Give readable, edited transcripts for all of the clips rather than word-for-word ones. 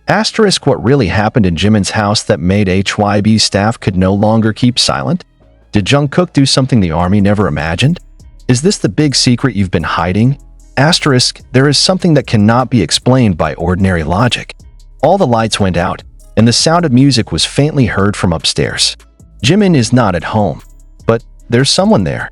Asterisk, what really happened in Jimin's house that made HYB staff could no longer keep silent? Did Jungkook do something the army never imagined? Is this the big secret you've been hiding? Asterisk, there is something that cannot be explained by ordinary logic. All the lights went out, and the sound of music was faintly heard from upstairs. Jimin is not at home, but there's someone there.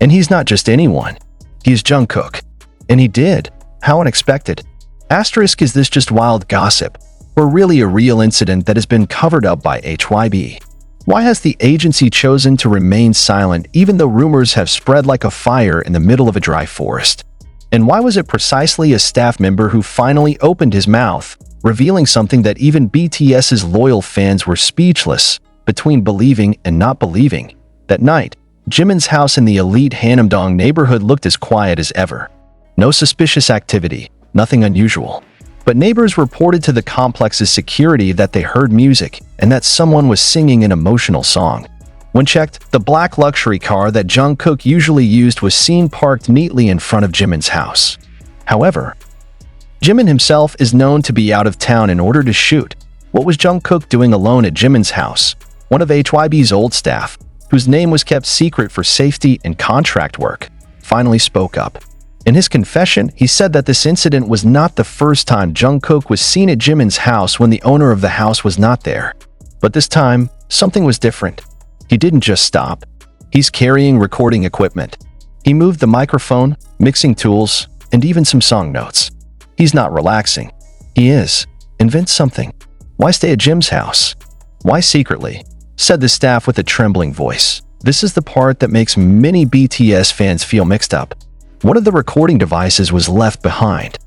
And he's not just anyone. He's Jungkook. And he did. How unexpected. Asterisk, is this just wild gossip, or really a real incident that has been covered up by HYB? Why has the agency chosen to remain silent even though rumors have spread like a fire in the middle of a dry forest? And why was it precisely a staff member who finally opened his mouth, revealing something that even BTS's loyal fans were speechless between believing and not believing? That night, Jimin's house in the elite Hanamdong neighborhood looked as quiet as ever. No suspicious activity, nothing unusual. But neighbors reported to the complex's security that they heard music and that someone was singing an emotional song. When checked, the black luxury car that Jungkook usually used was seen parked neatly in front of Jimin's house. However, Jimin himself is known to be out of town in order to shoot. What was Jungkook doing alone at Jimin's house? One of HYB's old staff, whose name was kept secret for safety and contract work, finally spoke up. In his confession, he said that this incident was not the first time Jungkook was seen at Jimin's house when the owner of the house was not there. But this time, something was different. He didn't just stop. He's carrying recording equipment. He moved the microphone, mixing tools, and even some song notes. He's not relaxing. He is. Invent something. Why stay at Jim's house? Why secretly? Said the staff with a trembling voice. This is the part that makes many BTS fans feel mixed up. One of the recording devices was left behind,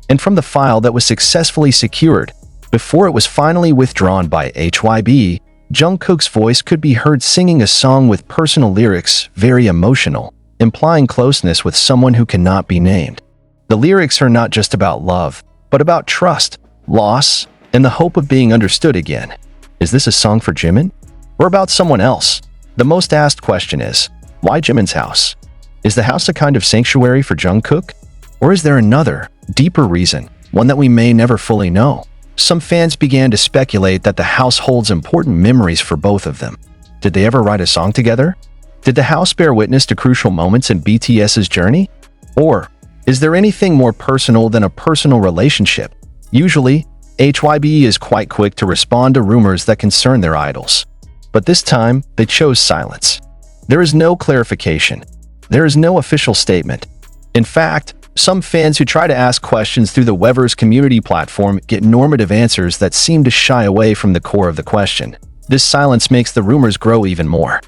and from the file that was successfully secured, before it was finally withdrawn by HYB, Jungkook's voice could be heard singing a song with personal lyrics, very emotional, implying closeness with someone who cannot be named. The lyrics are not just about love, but about trust, loss, and the hope of being understood again. Is this a song for Jimin? Or about someone else? The most asked question is, why Jimin's house? Is the house a kind of sanctuary for Jungkook? Or is there another, deeper reason, one that we may never fully know? Some fans began to speculate that the house holds important memories for both of them. Did they ever write a song together? Did the house bear witness to crucial moments in BTS's journey? Or is there anything more personal than a personal relationship? Usually, HYB is quite quick to respond to rumors that concern their idols. But this time, they chose silence. There is no clarification. There is no official statement. In fact, some fans who try to ask questions through the Weverse community platform get normative answers that seem to shy away from the core of the question. This silence makes the rumors grow even more.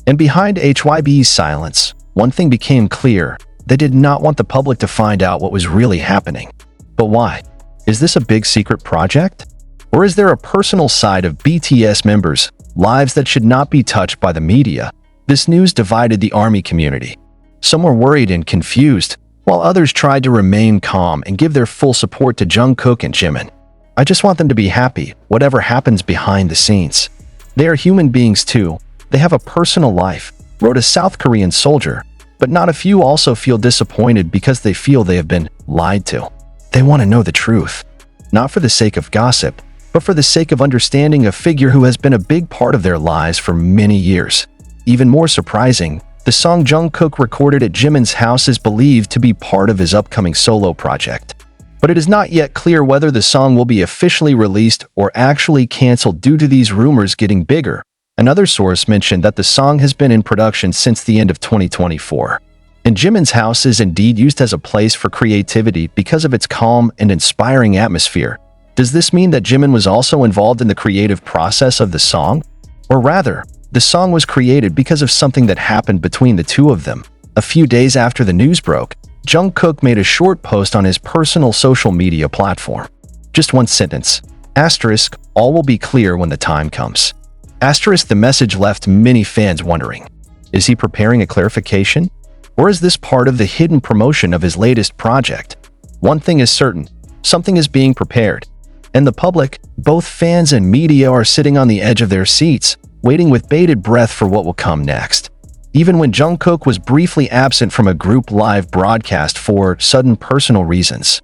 And behind HYB's silence, one thing became clear. They did not want the public to find out what was really happening. But why? Is this a big secret project? Or is there a personal side of BTS members' lives that should not be touched by the media? This news divided the ARMY community. Some were worried and confused, while others tried to remain calm and give their full support to Jungkook and Jimin. I just want them to be happy, whatever happens behind the scenes. They are human beings too. They have a personal life, wrote a South Korean soldier, but not a few also feel disappointed because they feel they have been lied to. They want to know the truth, not for the sake of gossip, but for the sake of understanding a figure who has been a big part of their lives for many years. Even more surprising, the song Jungkook recorded at Jimin's house is believed to be part of his upcoming solo project. But it is not yet clear whether the song will be officially released or actually canceled due to these rumors getting bigger. Another source mentioned that the song has been in production since the end of 2024. And Jimin's house is indeed used as a place for creativity because of its calm and inspiring atmosphere. Does this mean that Jimin was also involved in the creative process of the song? Or rather, the song was created because of something that happened between the two of them. A few days after the news broke, Jungkook made a short post on his personal social media platform. Just one sentence. Asterisk, all will be clear when the time comes. Asterisk, the message left many fans wondering. Is he preparing a clarification? Or is this part of the hidden promotion of his latest project? One thing is certain, something is being prepared. And the public, both fans and media, are sitting on the edge of their seats, waiting with bated breath for what will come next. Even when Jungkook was briefly absent from a group live broadcast for sudden personal reasons.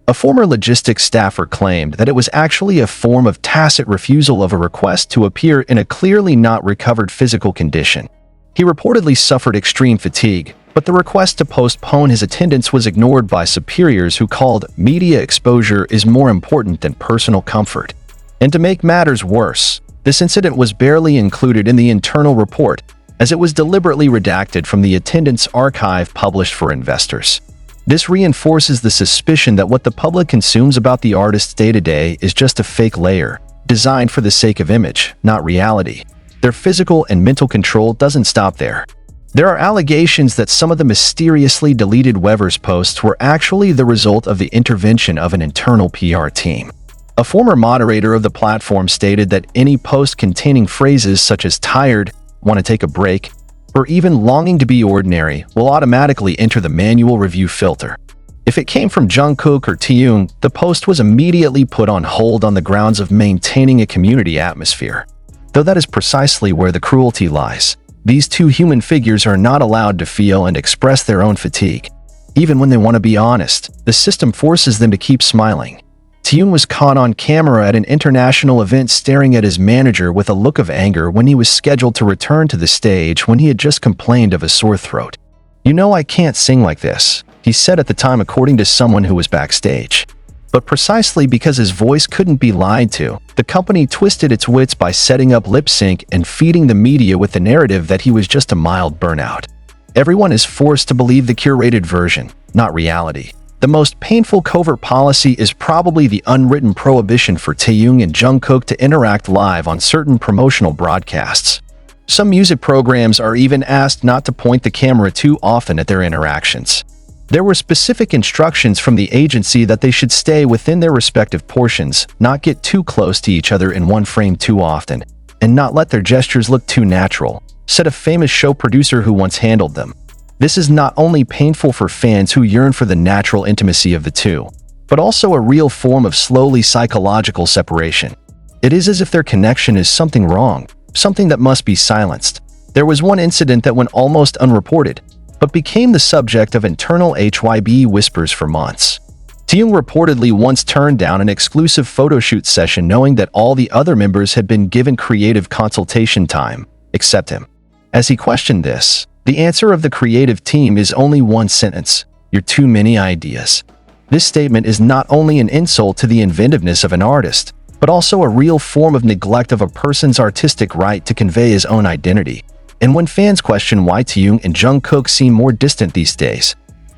A former logistics staffer claimed that it was actually a form of tacit refusal of a request to appear in a clearly not recovered physical condition. He reportedly suffered extreme fatigue, but the request to postpone his attendance was ignored by superiors who called media exposure is more important than personal comfort. And to make matters worse, this incident was barely included in the internal report, as it was deliberately redacted from the attendance archive published for investors. This reinforces the suspicion that what the public consumes about the artist's day-to-day is just a fake layer, designed for the sake of image, not reality. Their physical and mental control doesn't stop there. There are allegations that some of the mysteriously deleted Weverse posts were actually the result of the intervention of an internal PR team. A former moderator of the platform stated that any post containing phrases such as tired, want to take a break, or even longing to be ordinary will automatically enter the manual review filter. If it came from Jungkook or Taehyung, the post was immediately put on hold on the grounds of maintaining a community atmosphere. Though that is precisely where the cruelty lies. These two human figures are not allowed to feel and express their own fatigue. Even when they want to be honest, the system forces them to keep smiling. Taehyung was caught on camera at an international event staring at his manager with a look of anger when he was scheduled to return to the stage when he had just complained of a sore throat. "You know I can't sing like this," he said at the time according to someone who was backstage. But precisely because his voice couldn't be lied to, the company twisted its wits by setting up lip sync and feeding the media with the narrative that he was just a mild burnout. Everyone is forced to believe the curated version, not reality. The most painful covert policy is probably the unwritten prohibition for Taehyung and Jungkook to interact live on certain promotional broadcasts. Some music programs are even asked not to point the camera too often at their interactions. There were specific instructions from the agency that they should stay within their respective portions, not get too close to each other in one frame too often, and not let their gestures look too natural, said a famous show producer who once handled them. This is not only painful for fans who yearn for the natural intimacy of the two, but also a real form of slowly psychological separation. It is as if their connection is something wrong, something that must be silenced. There was one incident that went almost unreported, but became the subject of internal HYB whispers for months. Taehyung reportedly once turned down an exclusive photoshoot session knowing that all the other members had been given creative consultation time, except him. As he questioned this, the answer of the creative team is only one sentence: "You're too many ideas." This statement is not only an insult to the inventiveness of an artist, but also a real form of neglect of a person's artistic right to convey his own identity. And when fans question why Taehyung and Jungkook seem more distant these days,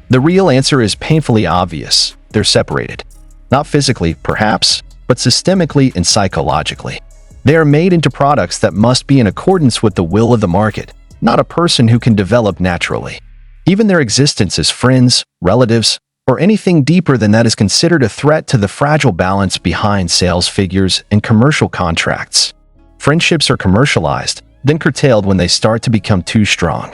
the real answer is painfully obvious: they're separated. Not physically, perhaps, but systemically and psychologically. They are made into products that must be in accordance with the will of the market, not a person who can develop naturally. Even their existence as friends, relatives, or anything deeper than that is considered a threat to the fragile balance behind sales figures and commercial contracts. Friendships are commercialized, then curtailed when they start to become too strong.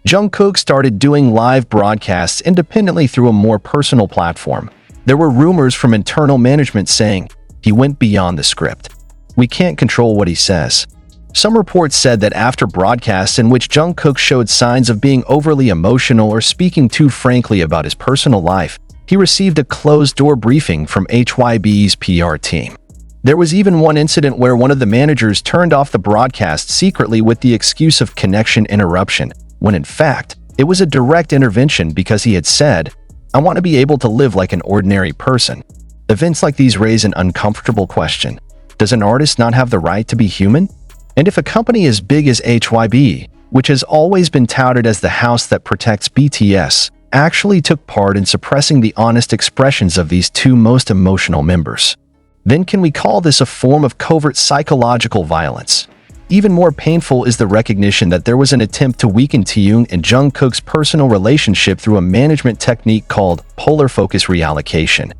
Jungkook started doing live broadcasts independently through a more personal platform. There were rumors from internal management saying, "He went beyond the script. We can't control what he says." Some reports said that after broadcasts in which Jungkook showed signs of being overly emotional or speaking too frankly about his personal life, he received a closed-door briefing from HYB's PR team. There was even one incident where one of the managers turned off the broadcast secretly with the excuse of connection interruption, when in fact, it was a direct intervention because he had said, "I want to be able to live like an ordinary person." Events like these raise an uncomfortable question. Does an artist not have the right to be human? And if a company as big as HYB, which has always been touted as the house that protects BTS, actually took part in suppressing the honest expressions of these two most emotional members, then can we call this a form of covert psychological violence? Even more painful is the recognition that there was an attempt to weaken Taehyung and Jungkook's personal relationship through a management technique called polar focus reallocation,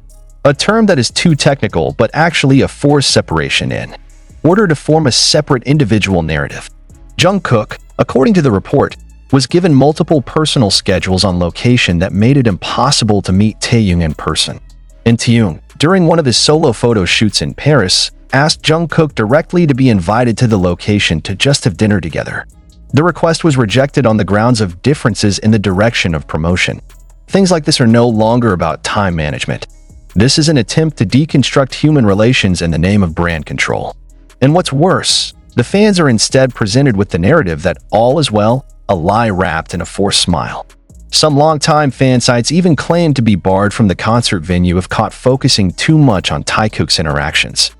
a term that is too technical but actually a forced separation in order to form a separate individual narrative. Jungkook, according to the report, was given multiple personal schedules on location that made it impossible to meet Taehyung in person. And Taehyung, during one of his solo photo shoots in Paris, asked Jungkook directly to be invited to the location to just have dinner together. The request was rejected on the grounds of differences in the direction of promotion. Things like this are no longer about time management. This is an attempt to deconstruct human relations in the name of brand control. And what's worse, the fans are instead presented with the narrative that all is well, a lie wrapped in a forced smile. Some longtime fan sites even claim to be barred from the concert venue if caught focusing too much on Taekook's interactions.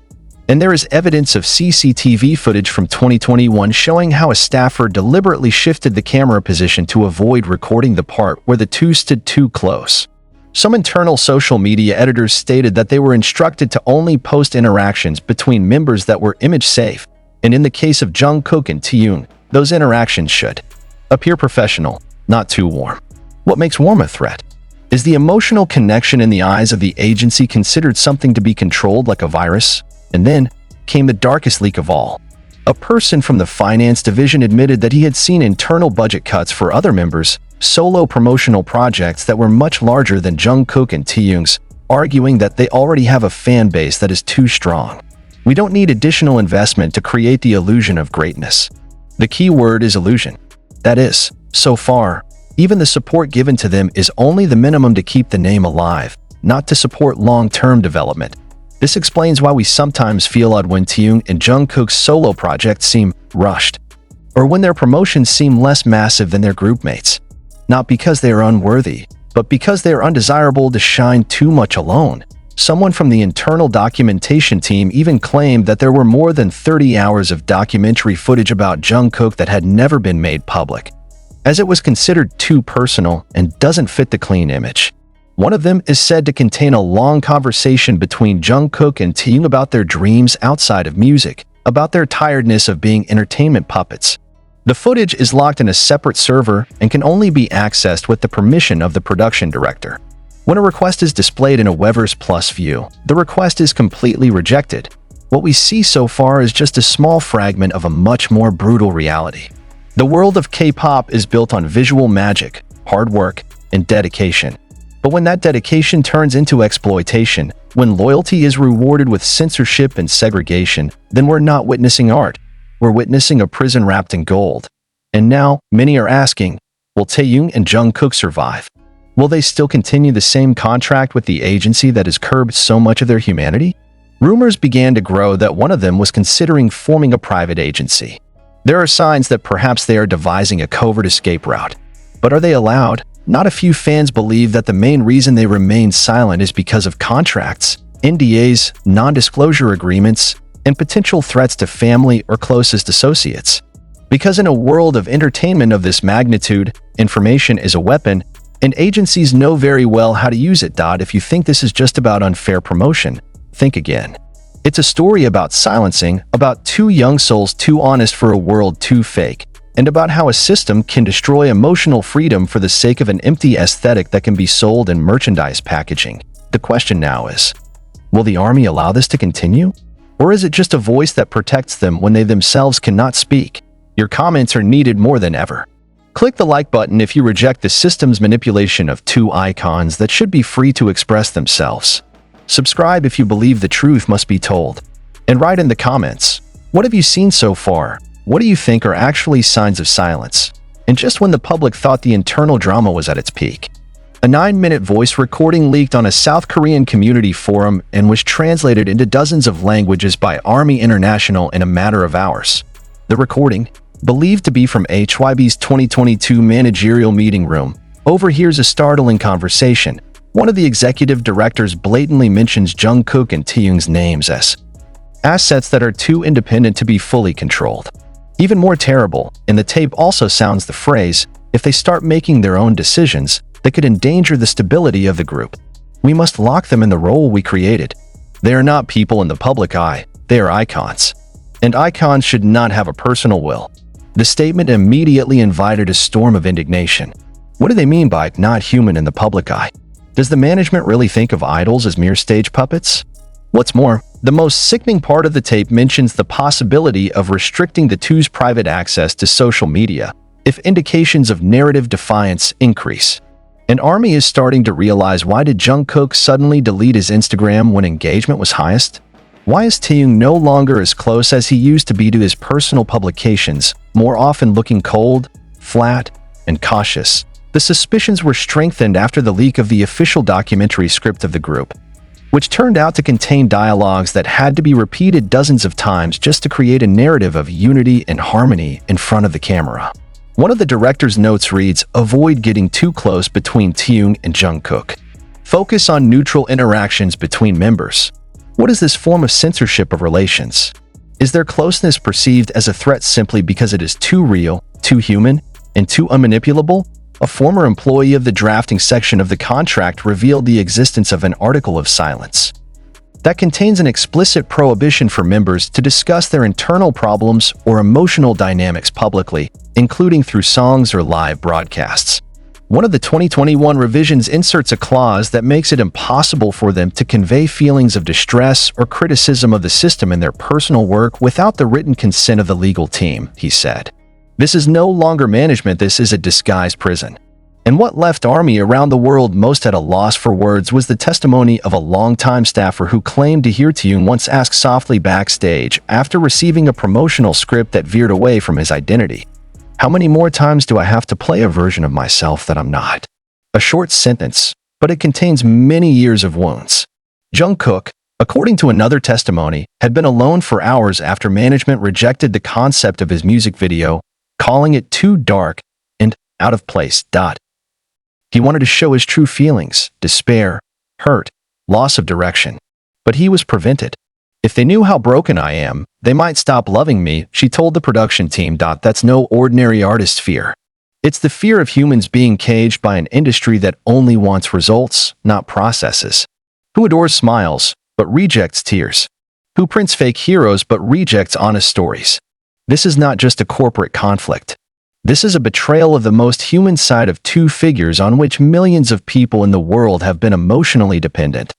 And there is evidence of CCTV footage from 2021 showing how a staffer deliberately shifted the camera position to avoid recording the part where the two stood too close. Some internal social media editors stated that they were instructed to only post interactions between members that were image safe, and in the case of Jungkook and Taehyung, those interactions should appear professional, not too warm. What makes warm a threat? Is the emotional connection in the eyes of the agency considered something to be controlled like a virus? And then came the darkest leak of all. A person from the finance division admitted that he had seen internal budget cuts for other members' solo promotional projects that were much larger than Jungkook and Taehyung's, arguing that they already have a fan base that is too strong. We don't need additional investment to create the illusion of greatness. The key word is illusion. That is, so far, even the support given to them is only the minimum to keep the name alive, not to support long-term development. This explains why we sometimes feel odd when Taehyung and Jungkook's solo projects seem rushed, or when their promotions seem less massive than their groupmates. Not because they are unworthy, but because they are undesirable to shine too much alone. Someone from the internal documentation team even claimed that there were more than 30 hours of documentary footage about Jungkook that had never been made public, as it was considered too personal and doesn't fit the clean image. One of them is said to contain a long conversation between Jungkook and Taehyung about their dreams outside of music, about their tiredness of being entertainment puppets. The footage is locked in a separate server and can only be accessed with the permission of the production director. When a request is displayed in a Weverse Plus view, the request is completely rejected. What we see so far is just a small fragment of a much more brutal reality. The world of K-pop is built on visual magic, hard work, and dedication. But when that dedication turns into exploitation, when loyalty is rewarded with censorship and segregation, then we're not witnessing art. We're witnessing a prison wrapped in gold. And now, many are asking, will Taehyung and Jungkook survive? Will they still continue the same contract with the agency that has curbed so much of their humanity? Rumors began to grow that one of them was considering forming a private agency. There are signs that perhaps they are devising a covert escape route. But are they allowed? Not a few fans believe that the main reason they remain silent is because of contracts, NDAs, non-disclosure agreements, and potential threats to family or closest associates. Because in a world of entertainment of this magnitude, information is a weapon, and agencies know very well how to use it. If you think this is just about unfair promotion, think again. It's a story about silencing, about two young souls too honest for a world too fake, and about how a system can destroy emotional freedom for the sake of an empty aesthetic that can be sold in merchandise packaging. The question now is, will the army allow this to continue? Or is it just a voice that protects them when they themselves cannot speak? Your comments are needed more than ever. Click the like button if you reject the system's manipulation of two icons that should be free to express themselves. Subscribe if you believe the truth must be told. And write in the comments, what have you seen so far? What do you think are actually signs of silence? And just when the public thought the internal drama was at its peak. A 9-minute voice recording leaked on a South Korean community forum and was translated into dozens of languages by Army International in a matter of hours. The recording, believed to be from HYB's 2022 managerial meeting room, overhears a startling conversation. One of the executive directors blatantly mentions Jungkook and Taehyung's names as assets that are too independent to be fully controlled. Even more terrible, in the tape also sounds the phrase, if they start making their own decisions, that could endanger the stability of the group. We must lock them in the role we created. They are not people in the public eye, they are icons. And icons should not have a personal will. The statement immediately invited a storm of indignation. What do they mean by not human in the public eye? Does the management really think of idols as mere stage puppets? What's more, the most sickening part of the tape mentions the possibility of restricting the two's private access to social media if indications of narrative defiance increase. An army is starting to realize, why did Jungkook suddenly delete his Instagram when engagement was highest? Why is Taehyung no longer as close as he used to be to his personal publications, more often looking cold, flat, and cautious? The suspicions were strengthened after the leak of the official documentary script of the group. which turned out to contain dialogues that had to be repeated dozens of times just to create a narrative of unity and harmony in front of the camera. One of the director's notes reads, "Avoid getting too close between Taehyung and Jungkook. Focus on neutral interactions between members." What is this form of censorship of relations? Is their closeness perceived as a threat simply because it is too real, too human, and too unmanipulable? A former employee of the drafting section of the contract revealed the existence of an article of silence that contains an explicit prohibition for members to discuss their internal problems or emotional dynamics publicly, including through songs or live broadcasts. One of the 2021 revisions inserts a clause that makes it impossible for them to convey feelings of distress or criticism of the system in their personal work without the written consent of the legal team, he said. This is no longer management, this is a disguised prison. And what left ARMY around the world most at a loss for words was the testimony of a longtime staffer who claimed to hear Taehyung once asked softly backstage after receiving a promotional script that veered away from his identity. "How many more times do I have to play a version of myself that I'm not?" A short sentence, but it contains many years of wounds. Jungkook, according to another testimony, had been alone for hours after management rejected the concept of his music video, calling it too dark and out of place. He wanted to show his true feelings, despair, hurt, loss of direction. But he was prevented. "If they knew how broken I am, they might stop loving me," she told the production team. That's no ordinary artist's fear. It's the fear of humans being caged by an industry that only wants results, not processes. Who adores smiles, but rejects tears? Who prints fake heroes but rejects honest stories? This is not just a corporate conflict. This is a betrayal of the most human side of two figures on which millions of people in the world have been emotionally dependent.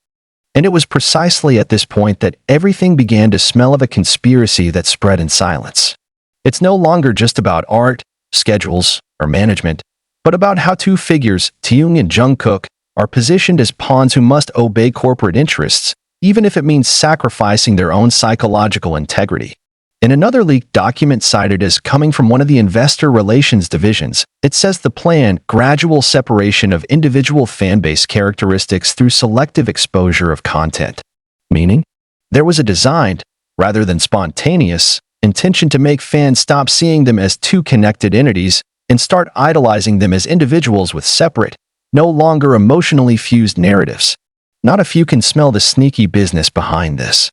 And it was precisely at this point that everything began to smell of a conspiracy that spread in silence. It's no longer just about art, schedules, or management, but about how two figures, Taehyung and Jungkook, are positioned as pawns who must obey corporate interests, even if it means sacrificing their own psychological integrity. In another leaked document cited as coming from one of the investor relations divisions, it says the plan, gradual separation of individual fanbase characteristics through selective exposure of content. Meaning, there was a designed, rather than spontaneous, intention to make fans stop seeing them as two connected entities and start idolizing them as individuals with separate, no longer emotionally fused narratives. Not a few can smell the sneaky business behind this.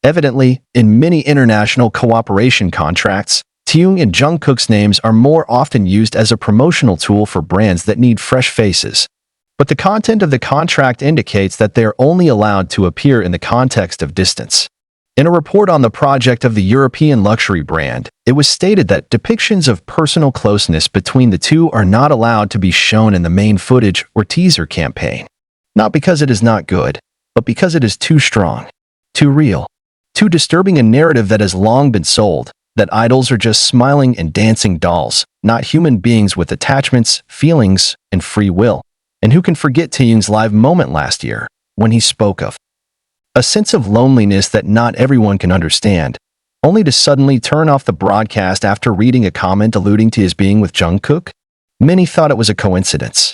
Evidently, in many international cooperation contracts, Taehyung and Jungkook's names are more often used as a promotional tool for brands that need fresh faces. But the content of the contract indicates that they are only allowed to appear in the context of distance. In a report on the project of the European luxury brand, it was stated that depictions of personal closeness between the two are not allowed to be shown in the main footage or teaser campaign. Not because it is not good, but because it is too strong, too real. Too disturbing a narrative that has long been sold, that idols are just smiling and dancing dolls, not human beings with attachments, feelings, and free will. And who can forget Taehyung's live moment last year, when he spoke of a sense of loneliness that not everyone can understand, only to suddenly turn off the broadcast after reading a comment alluding to his being with Jungkook? Many thought it was a coincidence.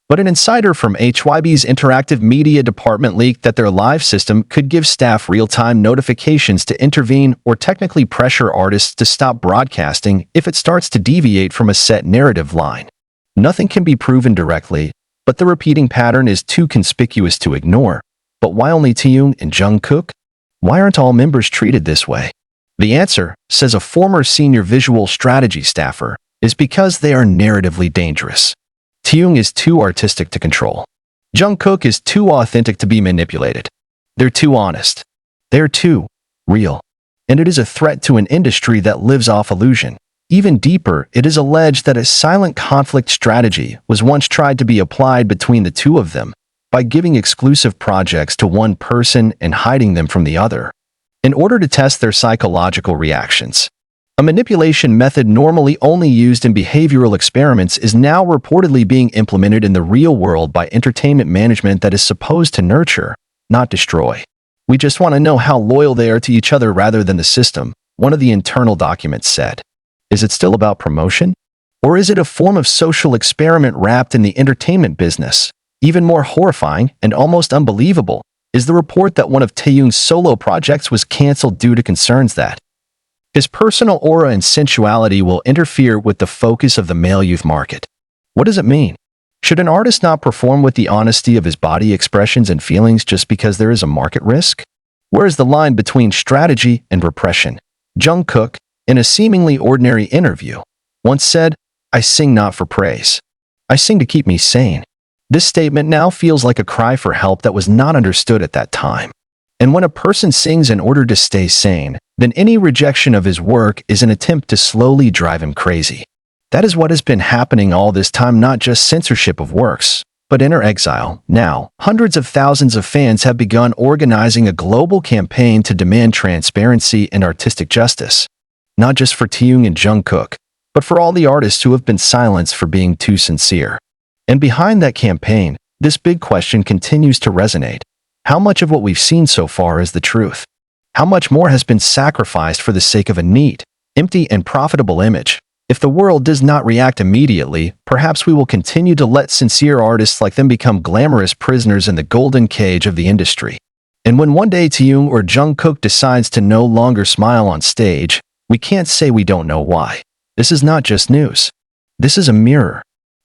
But an insider from HYB's interactive media department leaked that their live system could give staff real-time notifications to intervene or technically pressure artists to stop broadcasting if it starts to deviate from a set narrative line. Nothing can be proven directly, but the repeating pattern is too conspicuous to ignore. But why only Taehyung and Jungkook? Why aren't all members treated this way? The answer, says a former senior visual strategy staffer, is because they are narratively dangerous. Taehyung is too artistic to control. Jungkook is too authentic to be manipulated. They're too honest. They're too real. And it is a threat to an industry that lives off illusion. Even deeper, it is alleged that a silent conflict strategy was once tried to be applied between the two of them by giving exclusive projects to one person and hiding them from the other, in order to test their psychological reactions. A manipulation method normally only used in behavioral experiments is now reportedly being implemented in the real world by entertainment management that is supposed to nurture, not destroy. "We just want to know how loyal they are to each other rather than the system," one of the internal documents said. Is it still about promotion? Or is it a form of social experiment wrapped in the entertainment business? Even more horrifying and almost unbelievable, is the report that one of Taehyung's solo projects was cancelled due to concerns that his personal aura and sensuality will interfere with the focus of the male youth market. What does it mean? Should an artist not perform with the honesty of his body expressions and feelings just because there is a market risk? Where is the line between strategy and repression? Jungkook, in a seemingly ordinary interview, once said, "I sing not for praise. I sing to keep me sane." This statement now feels like a cry for help that was not understood at that time. And when a person sings in order to stay sane, then any rejection of his work is an attempt to slowly drive him crazy. That is what has been happening all this time, not just censorship of works, but inner exile. Now, hundreds of thousands of fans have begun organizing a global campaign to demand transparency and artistic justice, not just for Taehyung and Jungkook, but for all the artists who have been silenced for being too sincere. And behind that campaign, this big question continues to resonate. How much of what we've seen so far is the truth? How much more has been sacrificed for the sake of a neat, empty, and profitable image? If the world does not react immediately, perhaps we will continue to let sincere artists like them become glamorous prisoners in the golden cage of the industry. And when one day Taehyung or Jungkook decides to no longer smile on stage, we can't say we don't know why. This is not just news. This is a mirror.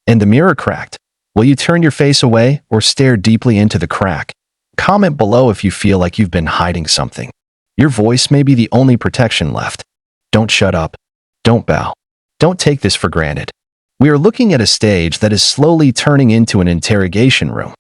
And the mirror cracked. Will you turn your face away or stare deeply into the crack? Comment below if you feel like you've been hiding something. Your voice may be the only protection left. Don't shut up. Don't bow. Don't take this for granted. We are looking at a stage that is slowly turning into an interrogation room.